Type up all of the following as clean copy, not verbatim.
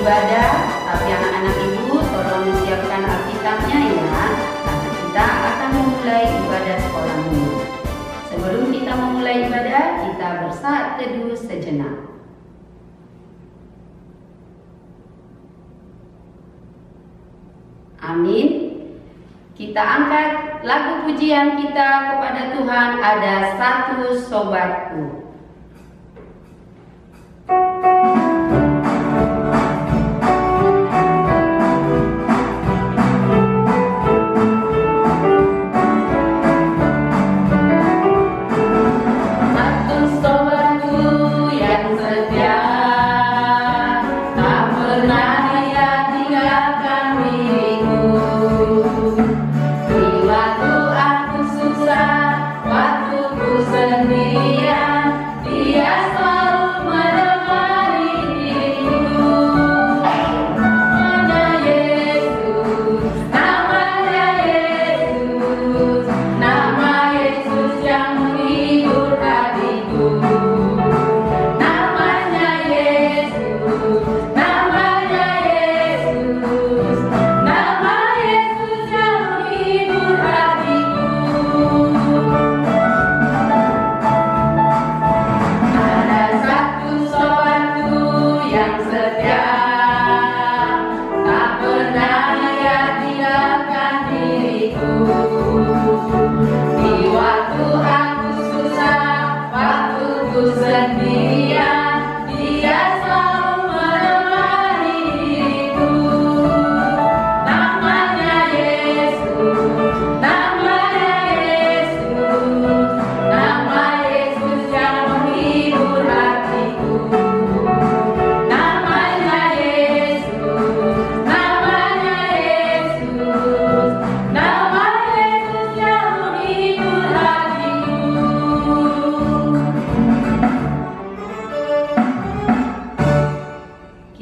ibadah, tapi anak-anak ibu tolong siapkan Alkitabnya ya, karena kita akan memulai ibadah sekolah minggu. Sebelum kita memulai ibadah, kita bersaat teduh sejenak. Amin. Kita angkat lagu pujian kita kepada Tuhan, ada Satu Sobatku.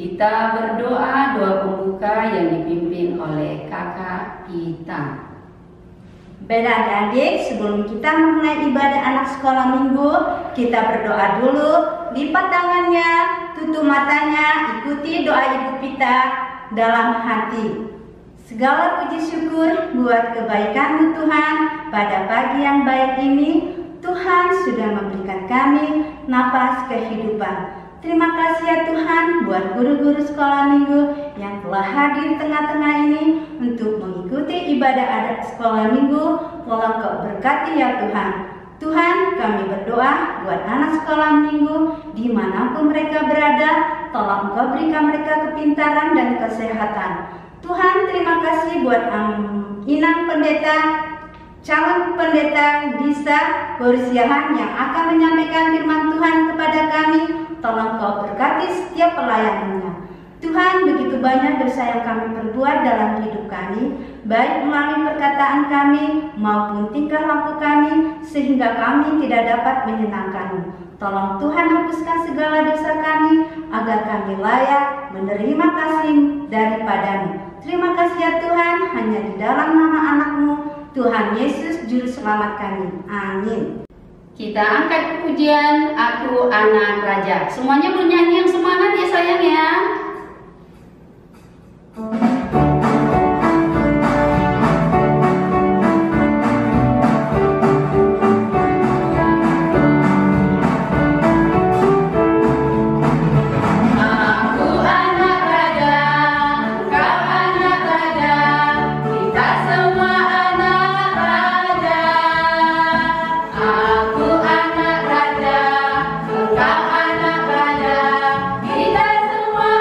Kita berdoa doa pembuka yang dipimpin oleh kakak kita. Baik adik, sebelum kita memulai ibadah anak sekolah minggu, kita berdoa dulu. Lipat tangannya, tutup matanya, ikuti doa ibu kita dalam hati. Segala puji syukur buat kebaikan Tuhan pada pagi yang baik ini. Tuhan sudah memberikan kami napas kehidupan. Terima kasih ya Tuhan buat guru-guru sekolah minggu yang telah hadir tengah-tengah ini untuk mengikuti ibadah adat sekolah minggu. Tolong Kau berkati ya Tuhan. Tuhan, kami berdoa buat anak sekolah minggu dimanapun mereka berada. Tolong Kau berikan mereka kepintaran dan kesehatan. Tuhan, terima kasih buat Inang Pendeta, calon pendeta Disa Borsiahan yang akan menyampaikan firman Tuhan kepada kami. Tolong Kau berkati setiap pelayanannya. Tuhan, begitu banyak dosa yang kami perbuat dalam hidup kami, baik melalui perkataan kami maupun tingkah laku kami, sehingga kami tidak dapat menyenangkan-Mu. Tolong Tuhan hapuskan segala dosa kami, agar kami layak menerima kasih daripada-Mu. Terima kasih ya Tuhan, hanya di dalam nama anak-Mu, Tuhan Yesus Juru Selamat kami. Amin. Kita angkat pujian Aku Anak Raja. Semuanya bernyanyi yang semangat ya sayang ya. Kita semua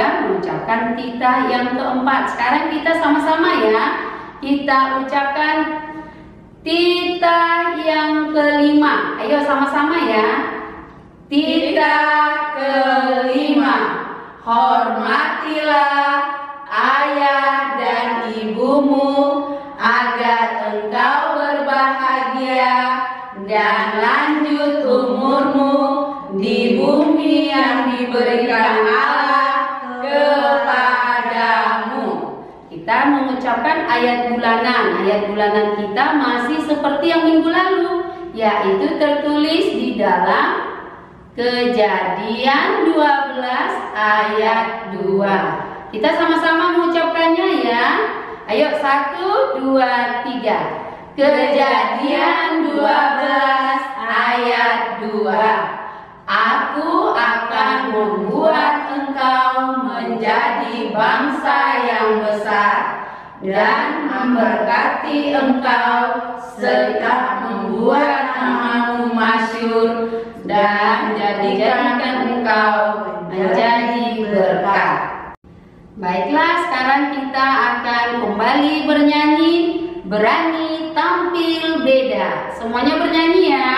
sudah mengucapkan titah yang keempat. Sekarang kita sama-sama ya. Kita ucapkan titah yang kelima. Ayo sama-sama ya. Titah kelima. Hormatilah ayah dan ibumu agar engkau berbahagia dan lanjut umurmu di bumi yang diberikan Allah kepadamu. Kita mengucapkan ayat bulanan. Ayat bulanan kita masih seperti yang minggu lalu, yaitu tertulis di dalam Kejadian 12 ayat 2. Kita sama-sama mengucapkannya ya. Ayo 1, 2, 3. Kejadian 12 ayat 2. Aku akan membuat engkau menjadi bangsa yang besar dan memberkati engkau serta membuat namamu masyhur dan menjadikan engkau menjadi berkat. Baiklah, sekarang kita akan kembali bernyanyi, berani tampil beda. Semuanya bernyanyi ya.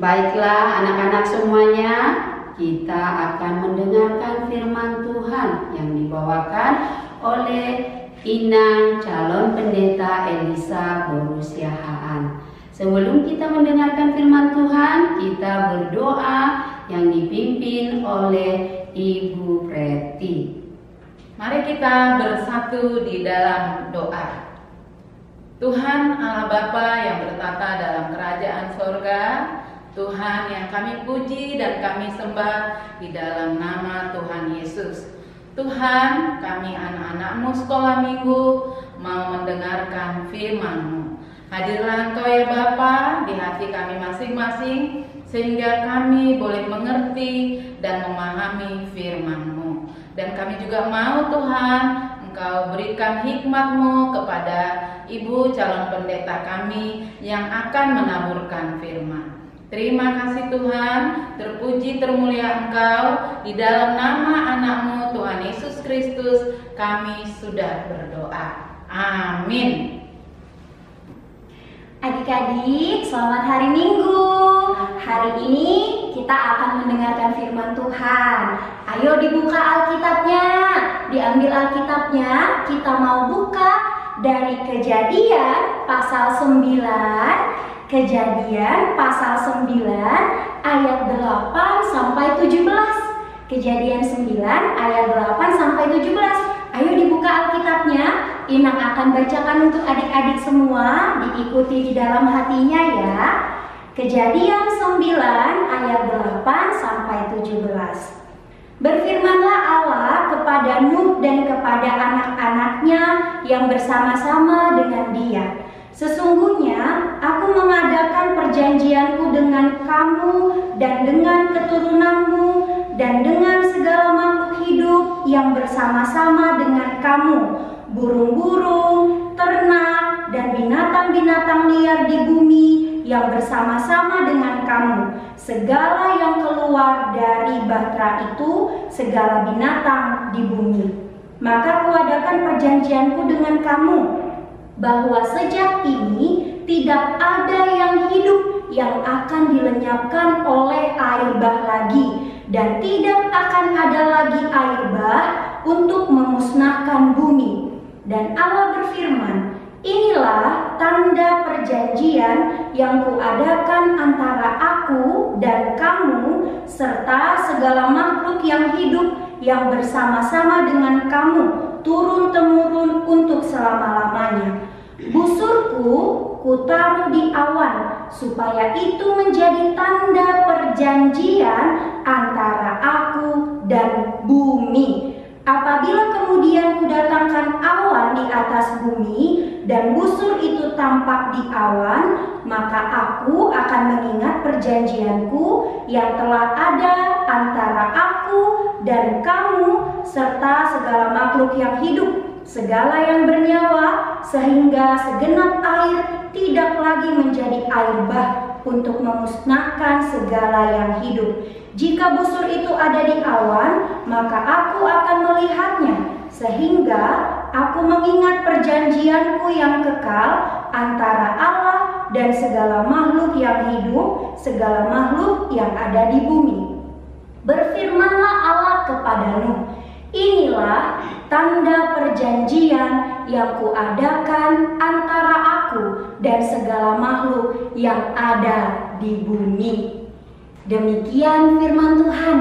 Baiklah anak-anak semuanya, kita akan mendengarkan firman Tuhan yang dibawakan oleh Inang calon pendeta Elisa Borussia Haan. Sebelum kita mendengarkan firman Tuhan, kita berdoa yang dipimpin oleh Ibu Preti. Mari kita bersatu di dalam doa. Tuhan Allah Bapa yang bertata dalam kerajaan sorga, Tuhan yang kami puji dan kami sembah di dalam nama Tuhan Yesus. Tuhan, kami anak-anak-Mu sekolah minggu mau mendengarkan firman-Mu. Hadirlah Engkau ya Bapa di hati kami masing-masing, sehingga kami boleh mengerti dan memahami firman-Mu. Dan kami juga mau Tuhan, Engkau berikan hikmat-Mu kepada Ibu calon pendeta kami yang akan menaburkan firman. Terima kasih Tuhan, terpuji termulia Engkau, di dalam nama anak-Mu Tuhan Yesus Kristus kami sudah berdoa. Amin. Adik-adik, selamat hari Minggu. Hari ini kita akan mendengarkan firman Tuhan. Ayo dibuka Alkitabnya, diambil Alkitabnya. Kita mau buka dari Kejadian pasal 9. Kejadian pasal 9 ayat 8 sampai 17. Kejadian 9 ayat 8 sampai 17. Ayo dibuka Alkitabnya. Inang akan bacakan untuk adik-adik semua, diikuti di dalam hatinya ya. Kejadian 9 ayat 8 sampai 17. Berfirmanlah Allah kepada Nuh dan kepada anak-anaknya yang bersama-sama dengan dia. Sesungguhnya aku mengadakan perjanjianku dengan kamu dan dengan keturunanmu dan dengan segala makhluk hidup yang bersama-sama dengan kamu, burung-burung, ternak, dan binatang-binatang liar di bumi yang bersama-sama dengan kamu, segala yang keluar dari bahtera itu, segala binatang di bumi. Maka kuadakan perjanjianku dengan kamu, bahwa sejak ini tidak ada yang hidup yang akan dilenyapkan oleh air bah lagi, dan tidak akan ada lagi air bah untuk memusnahkan bumi. Dan Allah berfirman, inilah tanda perjanjian yang kuadakan antara aku dan kamu serta segala makhluk yang hidup yang bersama-sama dengan kamu turun-temurun untuk selama-lamanya. Busurku kutaruh di awan supaya itu menjadi tanda perjanjian antara aku dan bumi. Apabila kemudian kudatangkan awan di atas bumi dan busur itu tampak di awan, maka aku akan mengingat perjanjianku yang telah ada antara aku dan kamu serta segala makhluk yang hidup, segala yang bernyawa, sehingga segenap air tidak lagi menjadi air bah untuk memusnahkan segala yang hidup. Jika busur itu ada di awan, maka aku akan melihatnya, sehingga aku mengingat perjanjianku yang kekal antara Allah dan segala makhluk yang hidup, segala makhluk yang ada di bumi. Berfirmanlah Allah kepada Nuh, inilah tanda perjanjian yang kuadakan antara aku dan segala makhluk yang ada di bumi. Demikian firman Tuhan.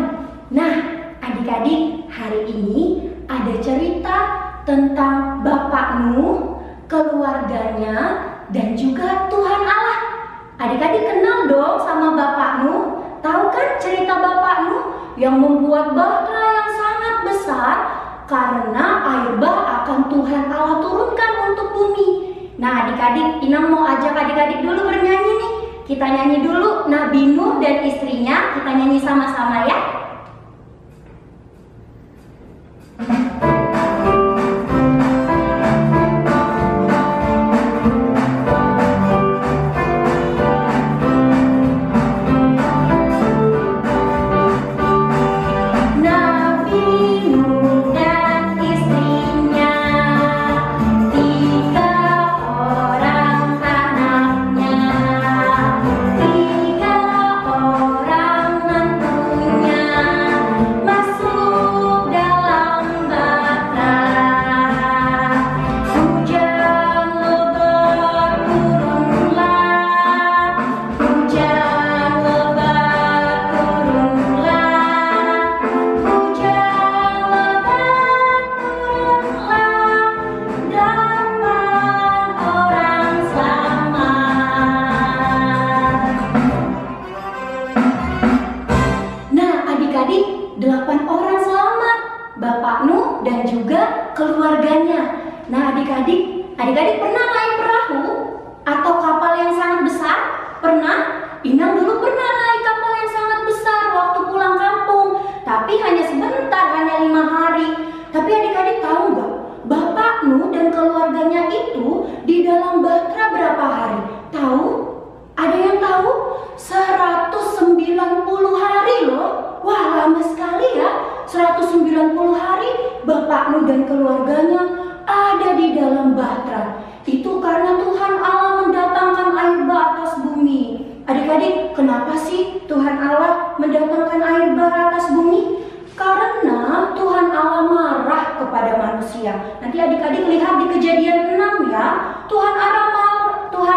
Nah, adik-adik, hari ini ada cerita tentang Bapak Nuh, keluarganya, dan juga Tuhan Allah. Adik-adik kenal dong sama Bapak Nuh? Tahu kan cerita Bapak Nuh yang membuat bahtera yang sangat besar karena air bah akan Tuhan Allah turunkan untuk bumi. Nah, adik-adik, Inam mau ajak adik-adik dulu bernyanyi nih. Kita nyanyi dulu Nabi Nuh dan istrinya, kita nyanyi sama-sama ya. Adik-adik pernah naik perahu atau kapal yang sangat besar? Pernah? Inam dulu pernah naik kapal yang sangat besar waktu pulang kampung, tapi hanya sebentar, hanya 5 hari. Tapi adik-adik tahu nggak? Bapak Nuh dan keluarganya itu di dalam bahtera berapa hari? Tahu? Ada yang tahu? 190 hari loh. Wah, lama sekali ya. 190 hari Bapak Nuh dan keluarganya ada di dalam bahtera. Itu karena Tuhan Allah mendatangkan air bah atas bumi. Adik-adik, kenapa sih Tuhan Allah mendatangkan air bah atas bumi? Karena Tuhan Allah marah kepada manusia. Nanti adik-adik lihat di Kejadian 6 ya. Tuhan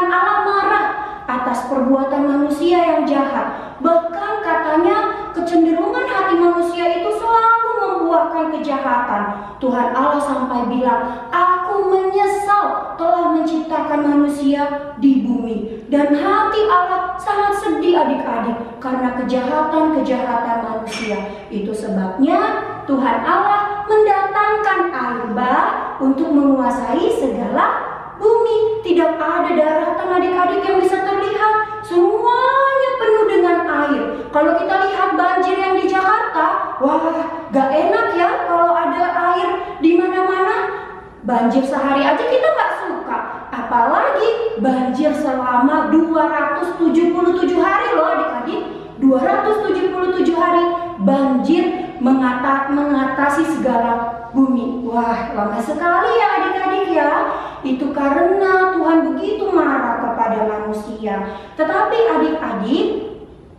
Allah marah atas perbuatan manusia yang jahat. Bahkan katanya kecenderungan hati manusia itu selalu membuahkan kejahatan. Tuhan Allah sampai bilang, aku menyesal telah menciptakan manusia di bumi. Dan hati Allah sangat sedih adik-adik karena kejahatan manusia. Itu sebabnya Tuhan Allah mendatangkan air bah untuk menguasai segala bumi. Tidak ada daratan adik-adik yang bisa terlihat, semuanya penuh dengan air. Kalau kita lihat banjir yang di Jakarta, wah gak enak ya kalau ada air di mana-mana. Banjir sehari aja kita gak suka, apalagi banjir selama 277 hari loh adik-adik. 277 hari banjir mengatasi segala bumi. Wah, lama sekali ya adik-adik ya. Itu karena Tuhan begitu marah kepada manusia. Tetapi adik-adik,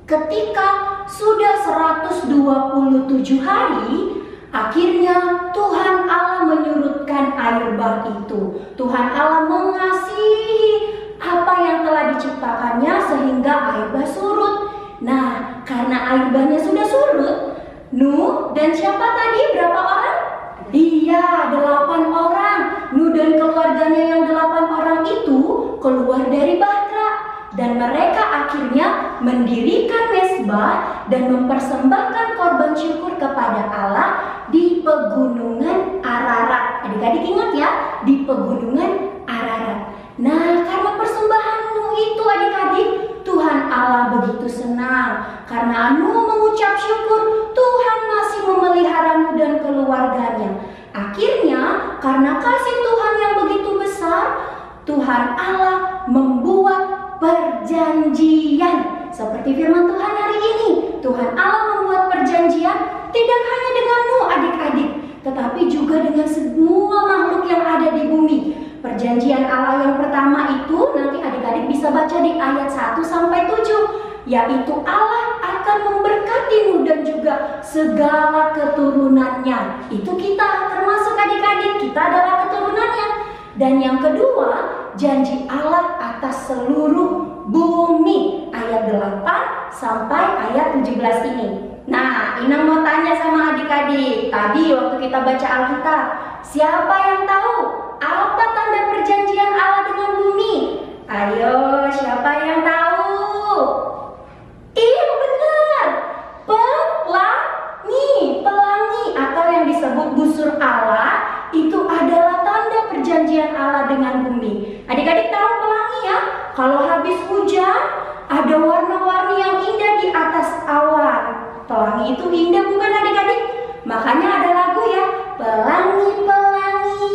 ketika sudah 127 hari, akhirnya Tuhan Allah menyurutkan air bah itu. Tuhan Allah mengasihi apa yang telah diciptakannya sehingga air bah surut. Nah, karena air bahnya sudah surut, Nuh dan siapa tadi? Berapa orang? Iya, 8 orang. Nuh dan keluarganya yang 8 orang itu keluar dari bahtera. Dan mereka akhirnya mendirikan mezbah dan mempersembahkan korban syukur kepada Allah di pegunungan Ararat. Adik-adik ingat ya, di pegunungan Ararat. Nah, karena persembahan Nuh itu adik-adik, Tuhan Allah begitu senang. Karena Nuh mengucap syukur, Tuhan masih memelihara Nuh dan keluarganya. Akhirnya, karena kasih Tuhan yang begitu besar, Tuhan Allah membuat perjanjian. Seperti firman Tuhan hari ini, Tuhan Allah membuat perjanjian tidak hanya dengan Nuh adik-adik, tetapi juga dengan semua makhluk yang ada di bumi. Perjanjian Allah yang pertama itu nanti adik-adik bisa baca di ayat 1 sampai 7, yaitu Allah akan memberkati Nuh dan juga segala keturunannya. Itu kita termasuk adik-adik, kita adalah keturunannya. Dan yang kedua, janji Allah atas seluruh bumi, ayat 8 sampai ayat 17 ini. Nah, Inang mau tanya sama adik-adik, tadi waktu kita baca Alkitab, siapa yang tahu apa tanda perjanjian Allah dengan bumi? Ayo, siapa yang tahu? Iya benar, pelangi atau yang disebut busur Allah itu adalah tanda perjanjian Allah dengan bumi. Adik-adik tahu pelangi ya? Kalau habis hujan ada warna-warni yang indah di atas awan. Pelangi itu indah bukan adik-adik? Makanya ada lagu ya, pelangi-pelangi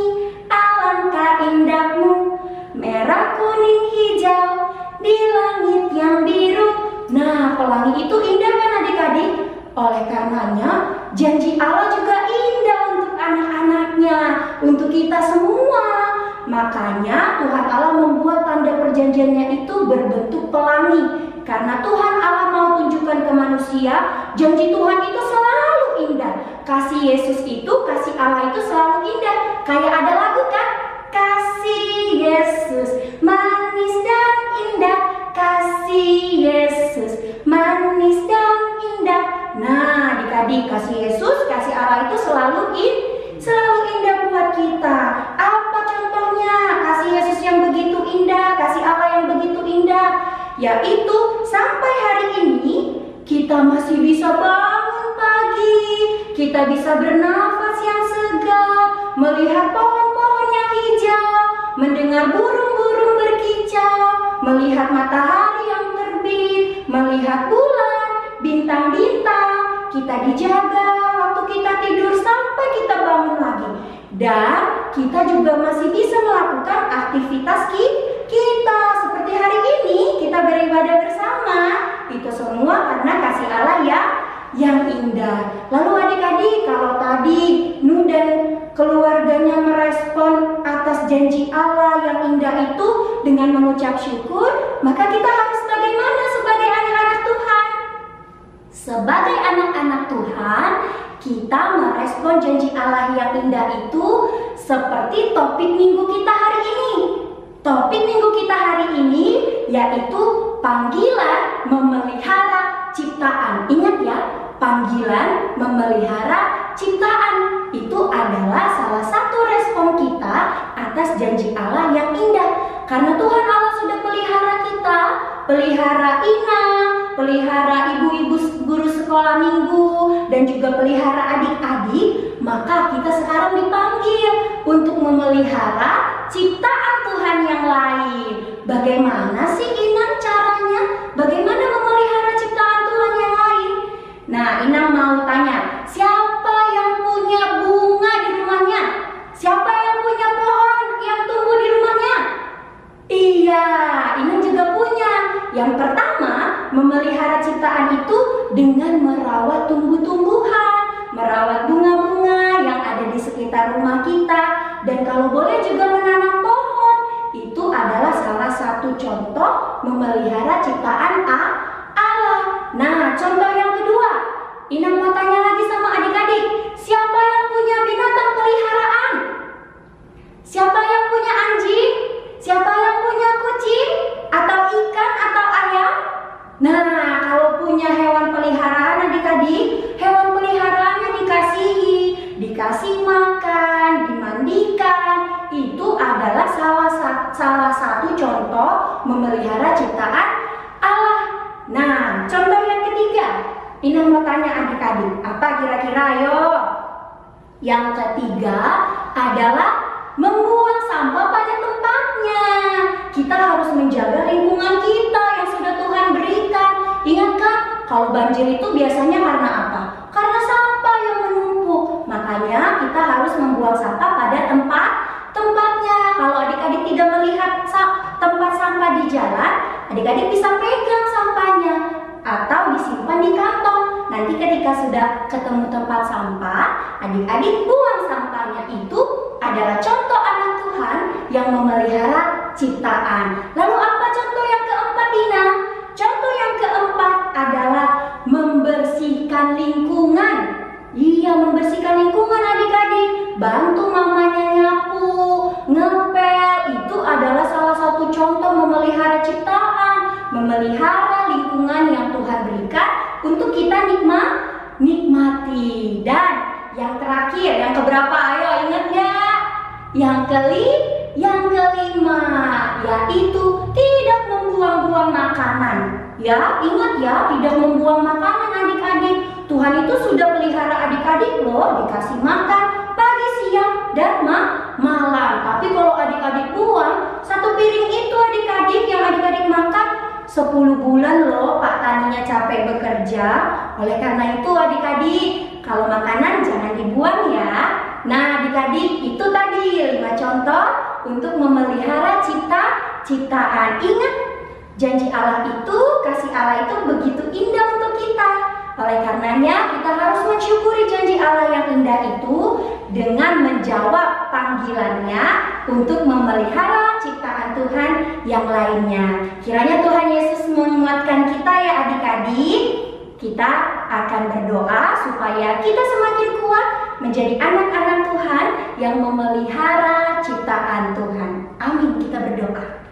alangkah indahmu, merah kuning hijau di langit yang biru. Nah, pelangi itu indah kan adik-adik? Oleh karenanya janji Allah juga indah untuk anak-anaknya, untuk kita semua. Makanya Tuhan Allah membuat tanda perjanjiannya itu berbentuk pelangi. Karena Tuhan Allah mau tunjukkan ke manusia, janji Tuhan itu selalu indah. Kasih Yesus itu, kasih Allah itu selalu indah. Kayak ada lagu kan? Kasih Yesus manis dan indah, kasih Yesus manis dan indah. Nah, adik-adik, kasih Yesus, kasih Allah itu selalu indah buat kita. Apa contohnya kasih Yesus yang begitu indah, kasih Allah yang begitu indah? Yaitu sampai hari ini kita masih bisa bangun pagi, kita bisa bernafas yang segar, melihat pohon-pohon yang hijau, mendengar burung-burung berkicau, melihat matahari yang terbit, melihat bulan, bintang-bintang. Kita dijaga waktu kita tidur sampai kita bangun lagi. Dan kita juga masih bisa melakukan aktivitas kita. Seperti hari ini kita beribadah bersama. Itu semua karena kasih Allah yang indah. Lalu adik-adik, kalau tadi Nuh dan keluarganya merespon atas janji Allah yang indah itu dengan mengucap syukur, maka kita harus bagaimana sebagai anak-anak Tuhan? Sebagai anak-anak Tuhan, kita merespon janji Allah yang indah itu seperti topik minggu kita hari ini. Topik minggu kita hari ini yaitu panggilan memelihara ciptaan. Ingat ya, panggilan memelihara ciptaan. Itu adalah salah satu respon kita atas janji Allah yang indah. Karena Tuhan Allah sudah pelihara kita, pelihara Ina, pelihara ibu-ibu guru sekolah minggu, dan juga pelihara adik-adik, maka kita sekarang dipanggil untuk memelihara ciptaan Tuhan yang lain. Bagaimana sih Inang caranya? Bagaimana memelihara ciptaan Tuhan yang lain? Nah, Inang mau tanya, siapa yang punya bunga di rumahnya? Siapa yang punya pohon yang tumbuh di rumahnya? Iya, Inang juga punya. Yang pertama, memelihara ciptaan itu dengan merawat tumbuh-tumbuhan, merawat bunga-bunga yang ada di sekitar rumah kita, dan kalau boleh juga menanam pohon. Itu adalah salah satu contoh memelihara ciptaan Allah. Nah, contoh yang kedua, Inang mau tanya lagi sama adik-adik, siapa yang punya binatang peliharaan? Siapa yang punya anjing? Siapa yang punya kucing? Atau ikan atau ayam? Nah, kalau punya hewan peliharaan adik-adik, hewan peliharaannya dikasih makan, dimandikan. Itu adalah salah satu contoh memelihara ciptaan Allah. Nah, contoh yang ketiga, Inang mau tanya adik-adik, apa kira-kira? Ayo. Yang ketiga adalah membuang sampah pada tempatnya. Kita harus menjaga lingkungan kita yang sudah Tuhan berikan. Ingat kan, kalau banjir itu biasanya karena apa? Karena sampah yang menumpuk. Makanya kita harus membuang sampah pada tempatnya. Kalau adik-adik tidak melihat tempat sampah di jalan, adik-adik bisa pegang sampahnya atau disimpan di kantong. Nanti ketika sudah ketemu tempat sampah, adik-adik buang sampahnya. Itu adalah contoh anak Tuhan yang memelihara ciptaan. Lalu apa contoh yang keempat, Ina? Contoh yang keempat adalah membersihkan lingkungan. Iya, membersihkan lingkungan adik-adik. Bantu mamanya nyapu, ngepel. Itu adalah salah satu contoh memelihara ciptaan, memelihara lingkungan yang Tuhan berikan untuk kita nikmati. Dan yang terakhir, yang keberapa? Ayo ingat ya? Yang kelima, yaitu tidak membuang-buang makanan. Ya, ingat ya, tidak membuang makanan adik-adik. Tuhan itu sudah pelihara adik-adik loh, dikasih makan pagi, siang, dan malam. Tapi kalau adik-adik buang, satu piring itu adik-adik yang adik-adik makan 10 bulan loh, Pak Taninya capek bekerja. Oleh karena itu adik-adik, kalau makanan jangan dibuang ya. Nah adik-adik, itu tadi 5 contoh untuk memelihara ciptaan. Ingat, janji Allah itu, kasih Allah itu begitu indah untuk kita. Oleh karenanya kita harus mensyukuri janji Allah yang indah itu dengan menjawab panggilannya untuk memelihara ciptaan Tuhan yang lainnya. Kiranya Tuhan Yesus menguatkan kita ya adik-adik. Kita akan berdoa supaya kita semakin kuat menjadi anak-anak Tuhan yang memelihara ciptaan Tuhan. Amin, kita berdoa.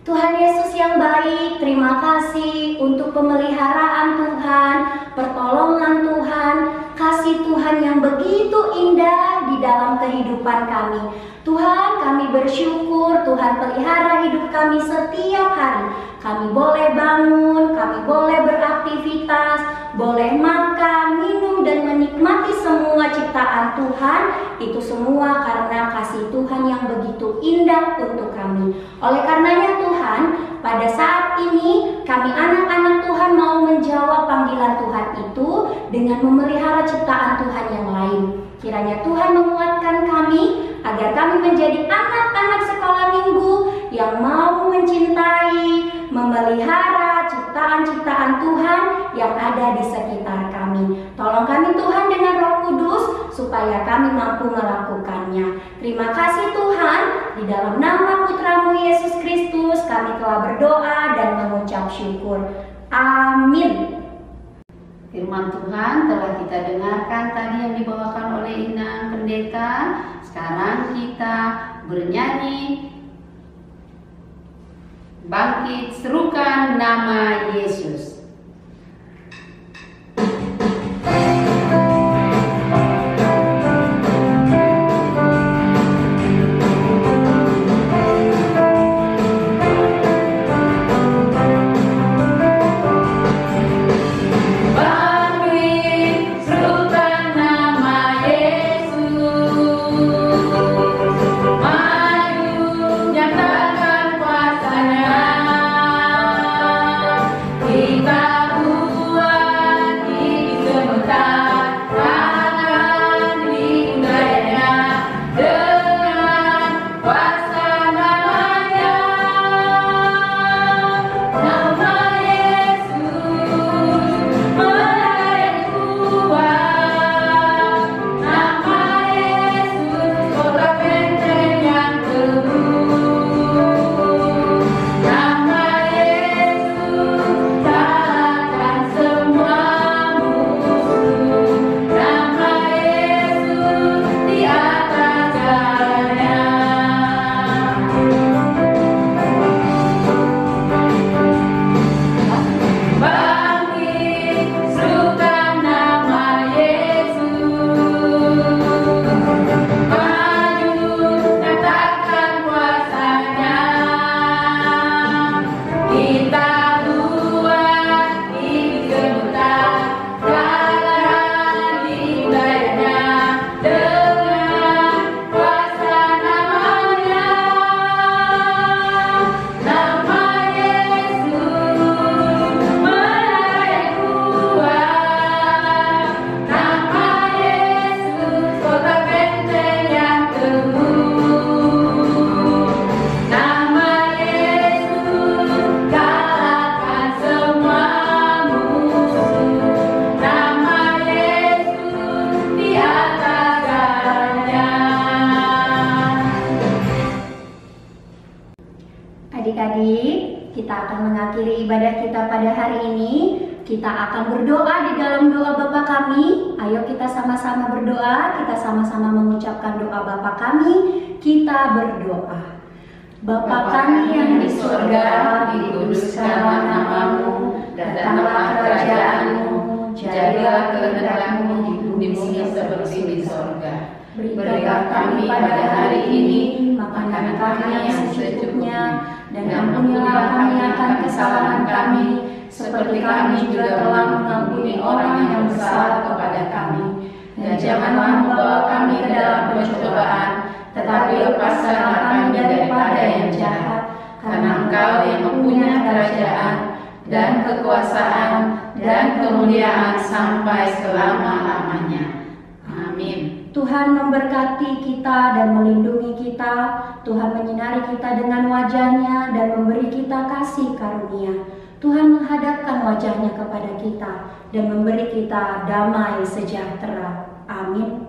Tuhan Yesus yang baik, terima kasih untuk pemeliharaan Tuhan, pertolongan Tuhan, kasih Tuhan yang begitu indah di dalam kehidupan kami. Tuhan, kami bersyukur Tuhan pelihara hidup kami setiap hari. Kami boleh bangun, kami boleh beraktivitas, boleh makan, minum, dan menikmati semua ciptaan Tuhan. Itu semua karena kasih Tuhan yang begitu indah untuk kami. Oleh karenanya Tuhan, pada saat ini kami anak-anak Tuhan mau menjawab panggilan Tuhan itu dengan memelihara ciptaan Tuhan yang lain. Kiranya Tuhan menguatkan kami agar kami menjadi anak-anak sekolah minggu yang mau mencintai, memelihara ciptaan-ciptaan Tuhan yang ada di sekitar kami. Tolong kami Tuhan dengan Roh Kudus supaya kami mampu melakukannya. Terima kasih Tuhan, di dalam nama Putramu Yesus Kristus kami telah berdoa dan mengucap syukur. Amin. Firman Tuhan telah kita dengarkan tadi yang dibawakan oleh Inang Pendeta. Sekarang kita bernyanyi Bangkit Serukan Nama Yesus. ibadah kita pada hari ini, kita akan berdoa di dalam doa Bapa kami. Ayo kita sama-sama berdoa, kita sama-sama mengucapkan doa Bapa kami. Kita berdoa. Bapa kami yang di surga, dikuduskanlah namamu, datanglah kerajaanmu, jadilah kehendak-Mu di bumi seperti di surga. Berikanlah kami pada hari ini makanan kami yang secukupnya, dan ampunilah kami akan kesalahan kami, seperti kami juga telah mengampuni orang yang bersalah kepada kami. Dan janganlah membawa kami ke dalam pencobaan, tetapi lepaskanlah kami daripada yang jahat, karena Engkau yang mempunyai kerajaan dan kekuasaan dan kemuliaan sampai selama-lamanya. Amin. Tuhan memberkati kita dan melindungi kita. Tuhan menyinari kita dengan wajah-Nya dan memberi kita kasih karunia. Tuhan menghadapkan wajah-Nya kepada kita dan memberi kita damai sejahtera. Amin.